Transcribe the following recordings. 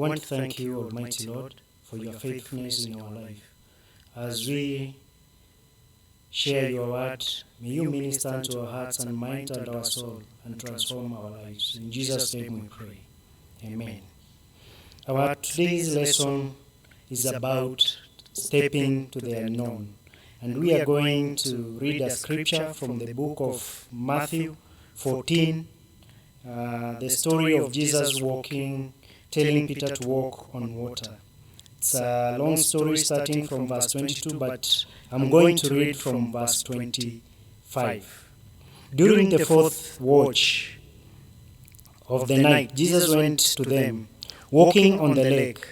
We want to thank you, Almighty Lord, for your faithfulness in our life. As we share your word, may you minister unto our hearts and mind and our soul and transform our lives. In Jesus' name we pray. Amen. Our today's lesson is about stepping to the unknown. And we are going to read a scripture from the book of Matthew 14, the story of Jesus telling Peter to walk on water. It's a long story starting from verse 22, but I'm going to read from verse 25. During the fourth watch of the night, Jesus went to them, walking on the lake.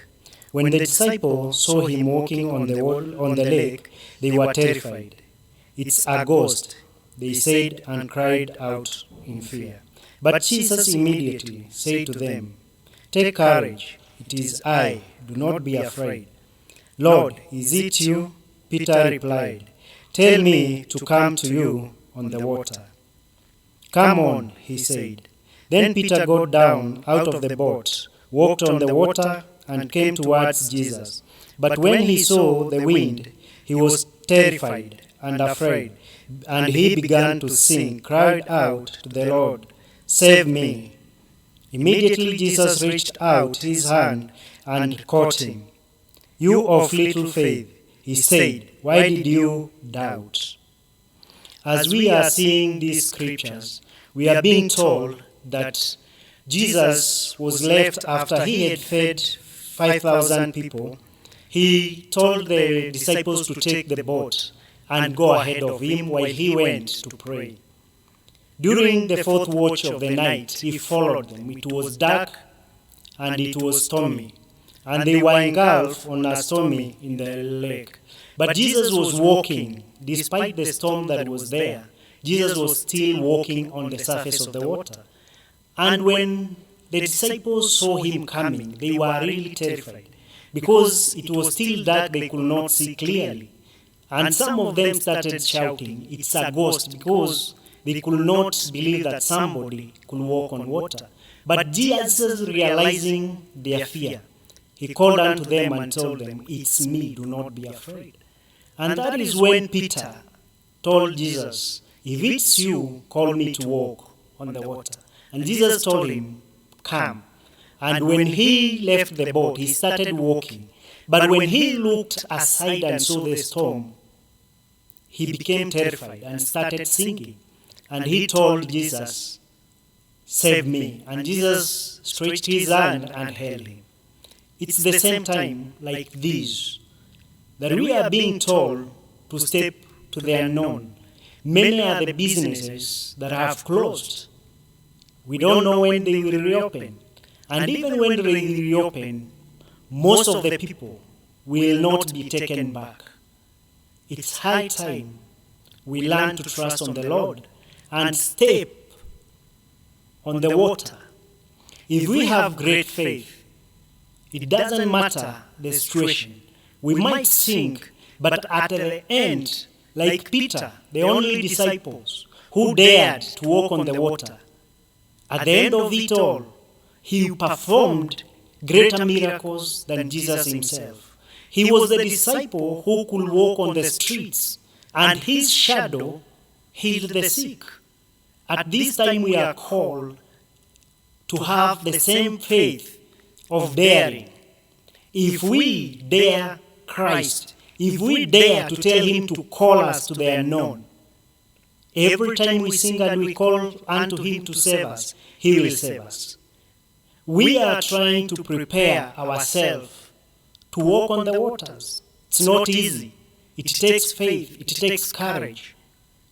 When the disciples saw him walking on the lake, they were terrified. "It's a ghost," they said, and cried out in fear. But Jesus immediately said to them, "Take courage, it is I, do not be afraid." "Lord, is it you?" Peter replied. "Tell me to come to you on the water." "Come on," he said. Then Peter got down out of the boat, walked on the water, and came towards Jesus. But when he saw the wind, he was terrified and afraid, and he began to sink, cried out to the Lord, "Save me." Immediately Jesus reached out his hand and caught him. "You of little faith," he said, "why did you doubt?" As we are seeing these scriptures, we are being told that Jesus was left after he had fed 5,000 people. He told the disciples to take the boat and go ahead of him while he went to pray. During the fourth watch of the night, he followed them. It was dark and it was stormy, and they were engulfed on a stormy in the lake. But Jesus was walking, despite the storm that was there. Jesus was still walking on the surface of the water. And when the disciples saw him coming, they were really terrified, because it was still dark, they could not see clearly. And some of them started shouting, "It's a ghost," because they could not believe that somebody could walk on water. But Jesus, realizing their fear, he called unto them and told them, "It's me, do not be afraid." And that is when Peter told Jesus, "If it's you, call me to walk on the water." And Jesus told him, "Come." And when he left the boat, he started walking. But when he looked aside and saw the storm, he became terrified and started sinking. And he told Jesus, "Save me." And Jesus stretched his hand and held him. It's the same time like this that we are being told to step to the unknown. Many are the businesses that have closed. We don't know when they will reopen. And even when they reopen, most of the people will not be taken back. It's high time we learn to trust on the Lord and step on the water. If we have great faith, it doesn't matter the situation. We might sink, but at the end, like Peter, the only disciples who dared to walk on the water, at the end of it all, he performed greater miracles than Jesus himself. He was the disciple who could walk on the streets, and his shadow healed the sick. At this time we are called to have the same faith of daring. If we dare Christ, if we dare to tell him to call us to the unknown, every time we sing and we call unto him to save us, he will save us. We are trying to prepare ourselves to walk on the waters. It's not easy. It takes faith. It takes courage.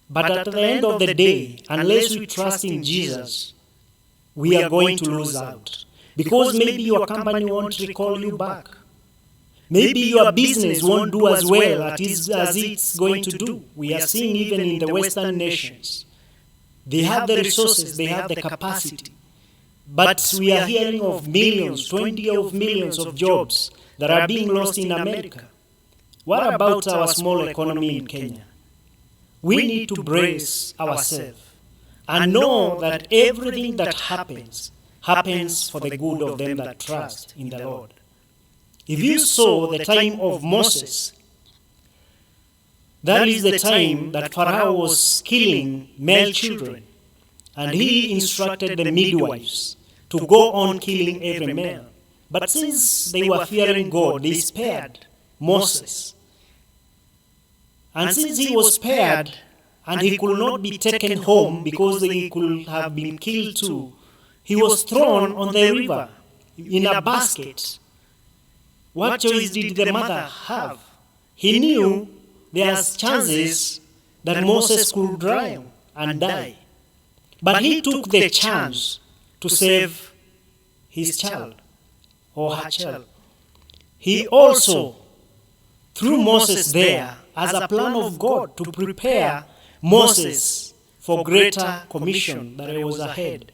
But at the end of the day, unless we trust in Jesus, we are going to lose out. Because maybe your company won't recall you back. Maybe your business won't do as well as it's going to do. We are seeing even in the Western nations. They have the resources, they have the capacity. But we are hearing of millions, 20 of millions of jobs that are being lost in America. What about our small economy in Kenya? We need to brace ourselves and know that everything that happens happens for the good of them that trust in the Lord. If you saw the time of Moses, that is the time that Pharaoh was killing male children, and he instructed the midwives to go on killing every male. But since they were fearing God, they spared Moses. And since he was spared, and he could not be taken home because he could have been killed too, he was thrown on the river in a basket. What choice did the mother have? He knew there's chances that Moses could drown and die. But he took the chance to save his child or her child. He also threw Moses there as a plan of God to prepare Moses for greater commission that was ahead.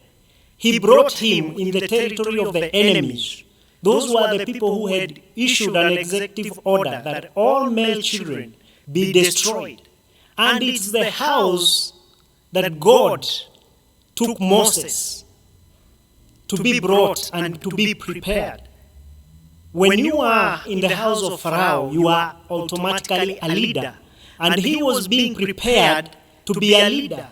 He brought him in the territory of the enemies. Those were the people who had issued an executive order that all male children be destroyed. And it's the house that God took Moses to be brought and to be prepared. When you are in the house of Pharaoh, you are automatically a leader. And he was being prepared to be a leader.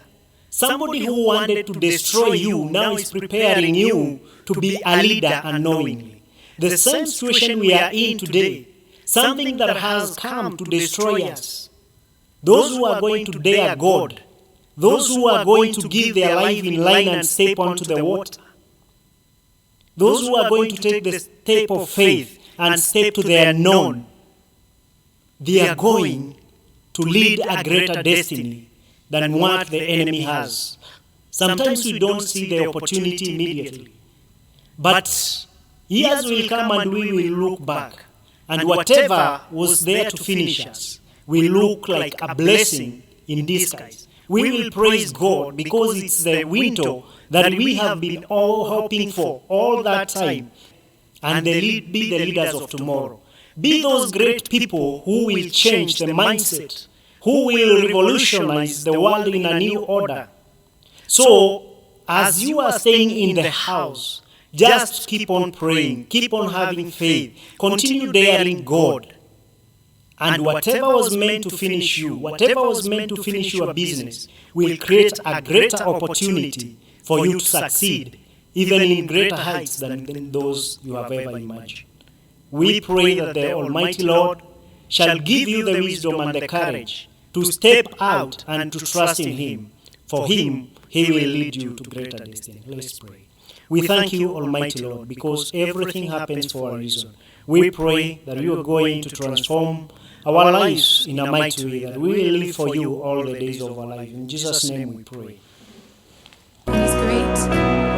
Somebody who wanted to destroy you now is preparing you to be a leader unknowingly. The same situation we are in today, something that has come to destroy us. Those who are going to dare God, those who are going to give their life in line and step onto the water, those who are going to take the step of faith and step to the unknown, they are going to lead a greater destiny than what the enemy has. Sometimes we don't see the opportunity immediately, but years will come and we will look back, and whatever was there to finish us will look like a blessing in disguise. We will praise God because it's the window that we have been all hoping for all that time, and be the leaders of tomorrow. Be those great people who will change the mindset, who will revolutionize the world in a new order. So, as you are staying in the house, just keep on praying, keep on having faith, continue daring God. And whatever was meant to finish you, whatever was meant to finish your business, will create a greater opportunity for you to succeed, even in greater heights than those you have ever imagined. We pray that the Almighty Lord shall give you the wisdom and the courage to step out and to trust in Him. For Him, He will lead you to greater destiny. Let's pray. We thank you, Almighty Lord, because everything happens for a reason. We pray that you are going to transform our lives in a mighty way, that we will live for you all the days of our life. In Jesus' name we pray. He's great.